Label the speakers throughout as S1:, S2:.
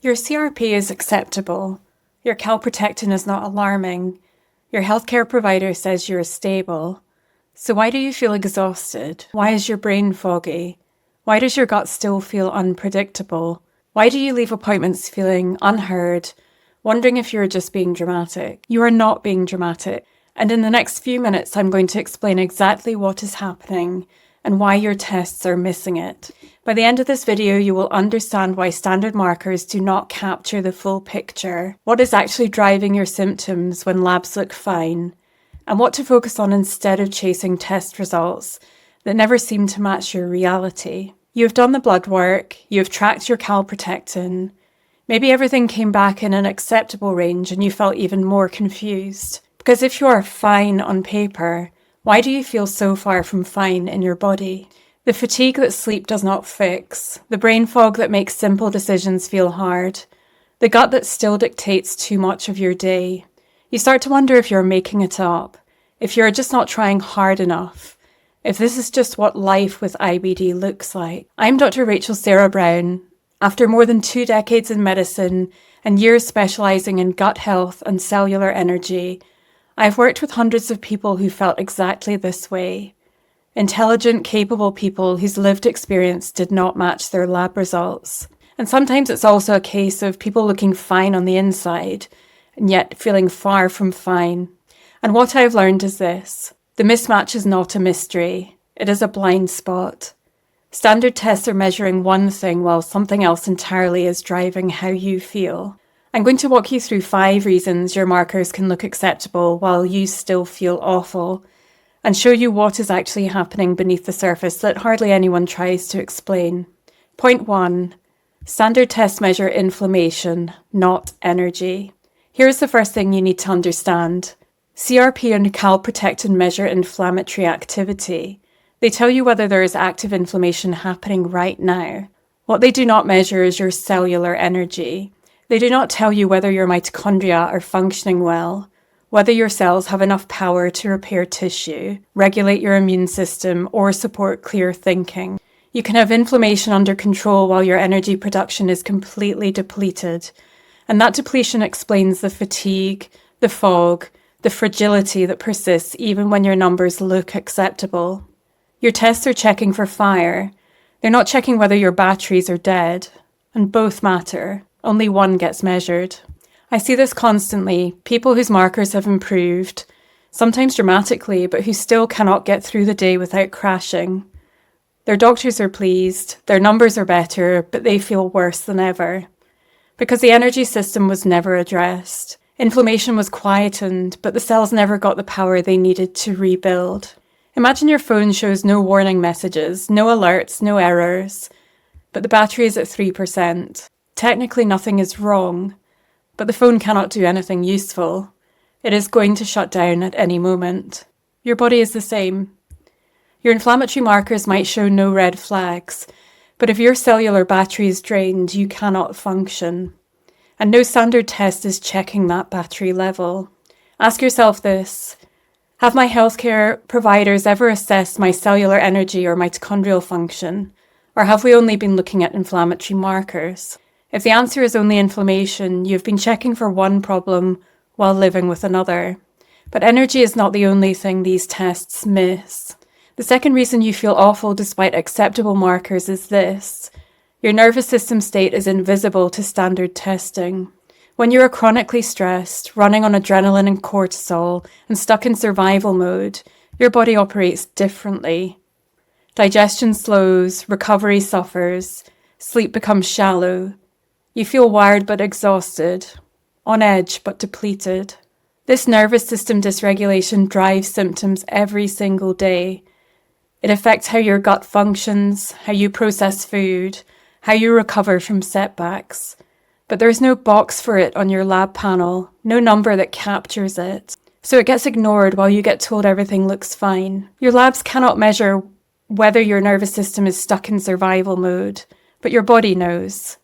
S1: Your CRP is acceptable. Your Calprotectin is not alarming. Your healthcare provider says you're stable. So why do you feel exhausted? Why is your brain foggy? Why does your gut still feel unpredictable? Why do you leave appointments feeling unheard, wondering if you're just being dramatic? You are not being dramatic. And in the next few minutes, I'm going to explain exactly what is happening and why your tests are missing it. By the end of this video, you will understand why standard markers do not capture the full picture, what is actually driving your symptoms when labs look fine, and what to focus on instead of chasing test results that never seem to match your reality. You have done the blood work, you have tracked your Calprotectin, maybe everything came back in an acceptable range and you felt even more confused. Because if you are fine on paper, why do you feel so far from fine in your body? The fatigue that sleep does not fix, the brain fog that makes simple decisions feel hard, the gut that still dictates too much of your day. You start to wonder if you're making it up, if you're just not trying hard enough, if this is just what life with IBD looks like. I'm Dr. Rachel Sarah Brown. After more than 2 decades in medicine and years specialising in gut health and cellular energy, I've worked with hundreds of people who felt exactly this way. Intelligent, capable people whose lived experience did not match their lab results. And sometimes it's also a case of people looking fine on the inside, and yet feeling far from fine. And what I've learned is this: the mismatch is not a mystery, it is a blind spot. Standard tests are measuring one thing while something else entirely is driving how you feel. I'm going to walk you through 5 reasons your markers can look acceptable while you still feel awful, and show you what is actually happening beneath the surface that hardly anyone tries to explain. Point 1. Standard tests measure inflammation, not energy. Here's the first thing you need to understand. CRP and Calprotectin measure inflammatory activity. They tell you whether there is active inflammation happening right now. What they do not measure is your cellular energy. They do not tell you whether your mitochondria are functioning well, whether your cells have enough power to repair tissue, regulate your immune system, or support clear thinking. You can have inflammation under control while your energy production is completely depleted, and that depletion explains the fatigue, the fog, the fragility that persists even when your numbers look acceptable. Your tests are checking for fire. They're not checking whether your batteries are dead, and both matter. Only one gets measured. I see this constantly, people whose markers have improved, sometimes dramatically, but who still cannot get through the day without crashing. Their doctors are pleased, their numbers are better, but they feel worse than ever. Because the energy system was never addressed. Inflammation was quietened, but the cells never got the power they needed to rebuild. Imagine your phone shows no warning messages, no alerts, no errors, but the battery is at 3%. Technically nothing is wrong, but the phone cannot do anything useful. It is going to shut down at any moment. Your body is the same. Your inflammatory markers might show no red flags, but if your cellular battery is drained, you cannot function. And no standard test is checking that battery level. Ask yourself this: have my healthcare providers ever assessed my cellular energy or mitochondrial function? Or have we only been looking at inflammatory markers? If the answer is only inflammation, you've been checking for one problem while living with another. But energy is not the only thing these tests miss. The second reason you feel awful despite acceptable markers is this: your nervous system state is invisible to standard testing. When you are chronically stressed, running on adrenaline and cortisol, and stuck in survival mode, your body operates differently. Digestion slows, recovery suffers, sleep becomes shallow. You feel wired but exhausted, on edge but depleted. This nervous system dysregulation drives symptoms every single day. It affects how your gut functions, how you process food, how you recover from setbacks. But there is no box for it on your lab panel, no number that captures it. So it gets ignored while you get told everything looks fine. Your labs cannot measure whether your nervous system is stuck in survival mode, but your body knows.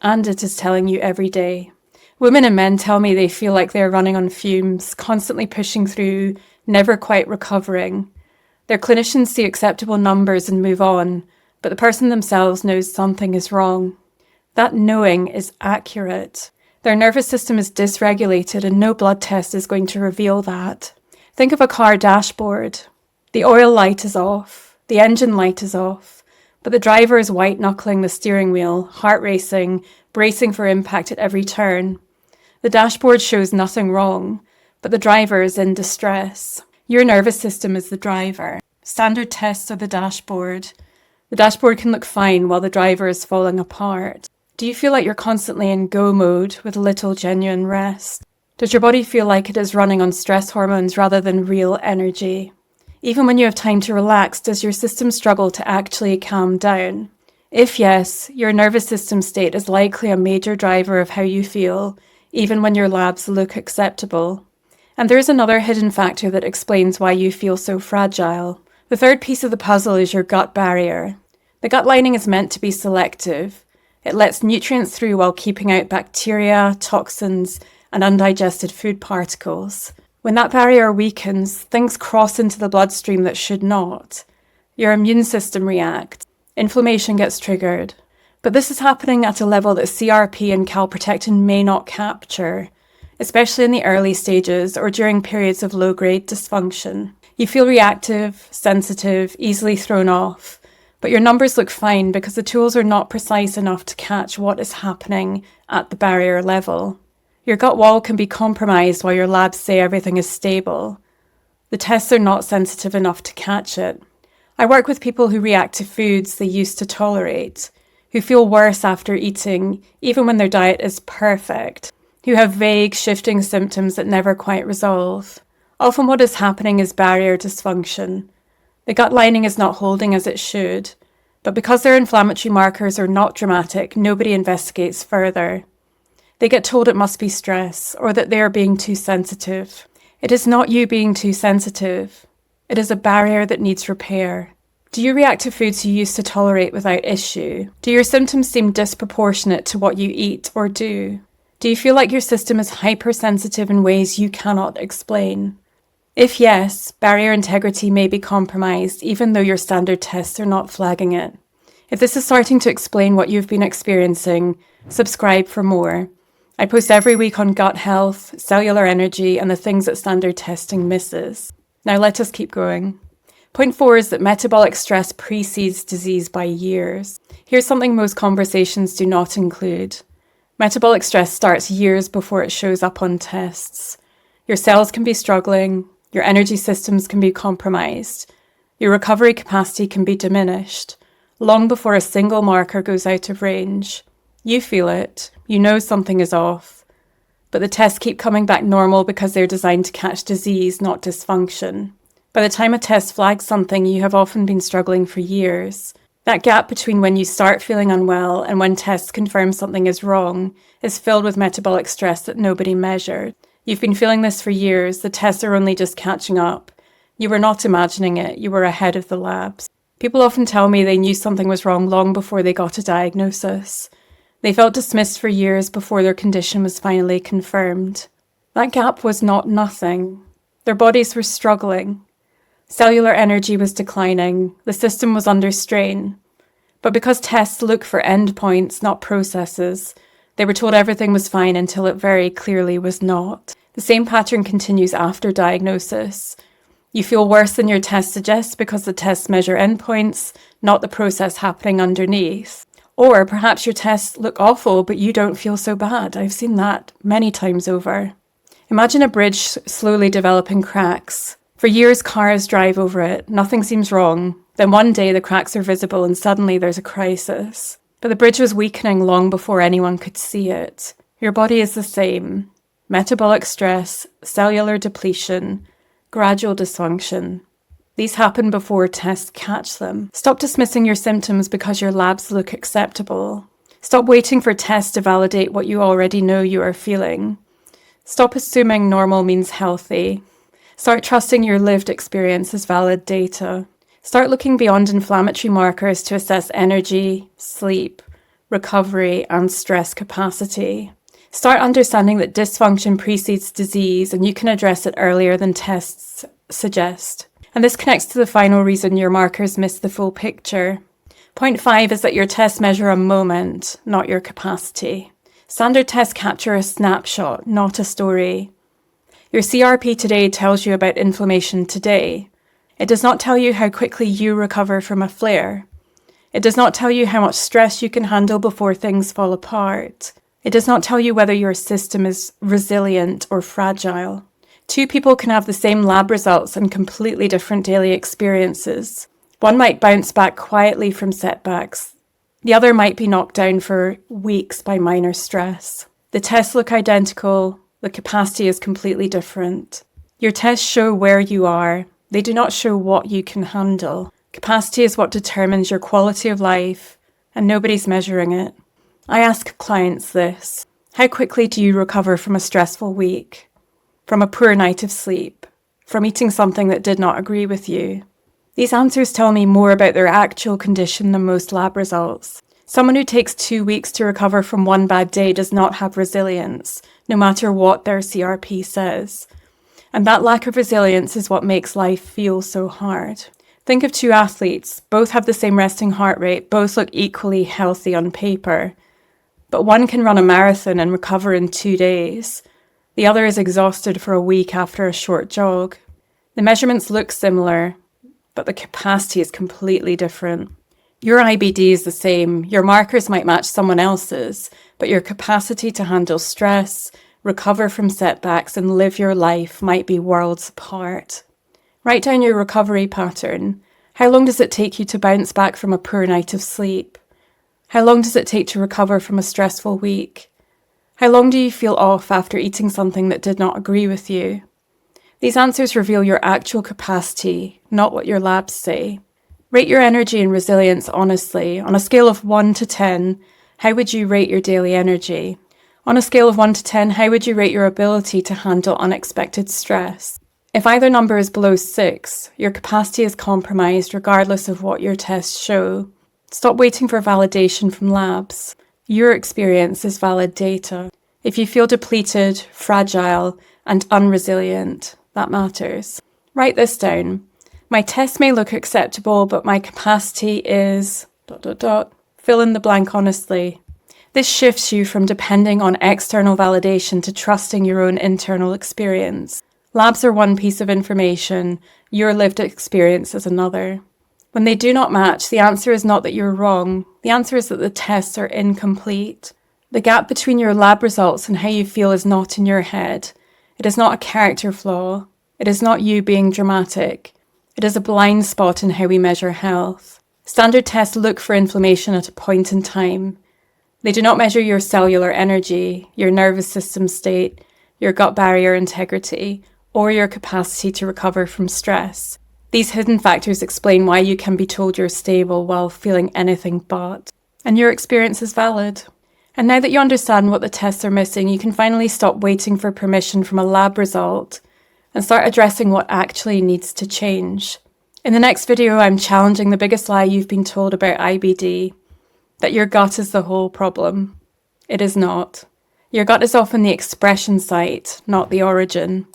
S1: And it is telling you every day. Women and men tell me they feel like they're running on fumes, constantly pushing through, never quite recovering. Their clinicians see acceptable numbers and move on, but the person themselves knows something is wrong. That knowing is accurate. Their nervous system is dysregulated and no blood test is going to reveal that. Think of a car dashboard. The oil light is off, the engine light is off, but the driver is white-knuckling the steering wheel, heart racing, bracing for impact at every turn. The dashboard shows nothing wrong, but the driver is in distress. Your nervous system is the driver. Standard tests are the dashboard. The dashboard can look fine while the driver is falling apart. Do you feel like you're constantly in go mode with little genuine rest? Does your body feel like it is running on stress hormones rather than real energy? Even when you have time to relax, does your system struggle to actually calm down? If yes, your nervous system state is likely a major driver of how you feel, even when your labs look acceptable. And there is another hidden factor that explains why you feel so fragile. The third piece of the puzzle is your gut barrier. The gut lining is meant to be selective. It lets nutrients through while keeping out bacteria, toxins, and undigested food particles. When that barrier weakens, things cross into the bloodstream that should not. Your immune system reacts. Inflammation gets triggered. But this is happening at a level that CRP and Calprotectin may not capture, especially in the early stages or during periods of low-grade dysfunction. You feel reactive, sensitive, easily thrown off. But your numbers look fine because the tools are not precise enough to catch what is happening at the barrier level. Your gut wall can be compromised while your labs say everything is stable. The tests are not sensitive enough to catch it. I work with people who react to foods they used to tolerate, who feel worse after eating, even when their diet is perfect, who have vague, shifting symptoms that never quite resolve. Often what is happening is barrier dysfunction. The gut lining is not holding as it should, but because their inflammatory markers are not dramatic, nobody investigates further. They get told it must be stress, or that they are being too sensitive. It is not you being too sensitive. It is a barrier that needs repair. Do you react to foods you used to tolerate without issue? Do your symptoms seem disproportionate to what you eat or do? Do you feel like your system is hypersensitive in ways you cannot explain? If yes, barrier integrity may be compromised even though your standard tests are not flagging it. If this is starting to explain what you've been experiencing, subscribe for more. I post every week on gut health, cellular energy, and the things that standard testing misses. Now let us keep going. Point 4 is that metabolic stress precedes disease by years. Here's something most conversations do not include. Metabolic stress starts years before it shows up on tests. Your cells can be struggling, your energy systems can be compromised, your recovery capacity can be diminished, long before a single marker goes out of range. You feel it, you know something is off, but the tests keep coming back normal because they're designed to catch disease, not dysfunction. By the time a test flags something, you have often been struggling for years. That gap between when you start feeling unwell and when tests confirm something is wrong is filled with metabolic stress that nobody measured. You've been feeling this for years, the tests are only just catching up. You were not imagining it, you were ahead of the labs. People often tell me they knew something was wrong long before they got a diagnosis. They felt dismissed for years before their condition was finally confirmed. That gap was not nothing. Their bodies were struggling. Cellular energy was declining. The system was under strain. But because tests look for endpoints, not processes, they were told everything was fine until it very clearly was not. The same pattern continues after diagnosis. You feel worse than your test suggests because the tests measure endpoints, not the process happening underneath. Or perhaps your tests look awful, but you don't feel so bad. I've seen that many times over. Imagine a bridge slowly developing cracks. For years, cars drive over it. Nothing seems wrong. Then one day, the cracks are visible and suddenly there's a crisis. But the bridge was weakening long before anyone could see it. Your body is the same. Metabolic stress, cellular depletion, gradual dysfunction. These happen before tests catch them. Stop dismissing your symptoms because your labs look acceptable. Stop waiting for tests to validate what you already know you are feeling. Stop assuming normal means healthy. Start trusting your lived experience as valid data. Start looking beyond inflammatory markers to assess energy, sleep, recovery, and stress capacity. Start understanding that dysfunction precedes disease and you can address it earlier than tests suggest. And this connects to the final reason your markers miss the full picture. Point 5 is that your tests measure a moment, not your capacity. Standard tests capture a snapshot, not a story. Your CRP today tells you about inflammation today. It does not tell you how quickly you recover from a flare. It does not tell you how much stress you can handle before things fall apart. It does not tell you whether your system is resilient or fragile. Two people can have the same lab results and completely different daily experiences. One might bounce back quietly from setbacks. The other might be knocked down for weeks by minor stress. The tests look identical. The capacity is completely different. Your tests show where you are. They do not show what you can handle. Capacity is what determines your quality of life, and nobody's measuring it. I ask clients this: how quickly do you recover from a stressful week? From a poor night of sleep? From eating something that did not agree with you? These answers tell me more about their actual condition than most lab results. Someone who takes 2 weeks to recover from one bad day does not have resilience, no matter what their CRP says. And that lack of resilience is what makes life feel so hard. Think of two athletes. Both have the same resting heart rate. Both look equally healthy on paper. But one can run a marathon and recover in 2 days. The other is exhausted for a week after a short jog. The measurements look similar, but the capacity is completely different. Your IBD is the same. Your markers might match someone else's, but your capacity to handle stress, recover from setbacks, and live your life might be worlds apart. Write down your recovery pattern. How long does it take you to bounce back from a poor night of sleep? How long does it take to recover from a stressful week? How long do you feel off after eating something that did not agree with you? These answers reveal your actual capacity, not what your labs say. Rate your energy and resilience honestly. On a scale of 1 to 10, how would you rate your daily energy? On a scale of 1 to 10, how would you rate your ability to handle unexpected stress? If either number is below 6, your capacity is compromised regardless of what your tests show. Stop waiting for validation from labs. Your experience is valid data. If you feel depleted, fragile, and unresilient, that matters. Write this down. My tests may look acceptable, but my capacity is... Fill in the blank honestly. This shifts you from depending on external validation to trusting your own internal experience. Labs are one piece of information, your lived experience is another. When they do not match, the answer is not that you're wrong. The answer is that the tests are incomplete. The gap between your lab results and how you feel is not in your head. It is not a character flaw. It is not you being dramatic. It is a blind spot in how we measure health. Standard tests look for inflammation at a point in time. They do not measure your cellular energy, your nervous system state, your gut barrier integrity, or your capacity to recover from stress. These hidden factors explain why you can be told you're stable while feeling anything but. And your experience is valid. And now that you understand what the tests are missing, you can finally stop waiting for permission from a lab result and start addressing what actually needs to change. In the next video, I'm challenging the biggest lie you've been told about IBD, that your gut is the whole problem. It is not. Your gut is often the expression site, not the origin.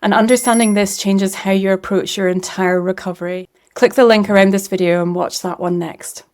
S1: And understanding this changes how you approach your entire recovery. Click the link around this video and watch that one next.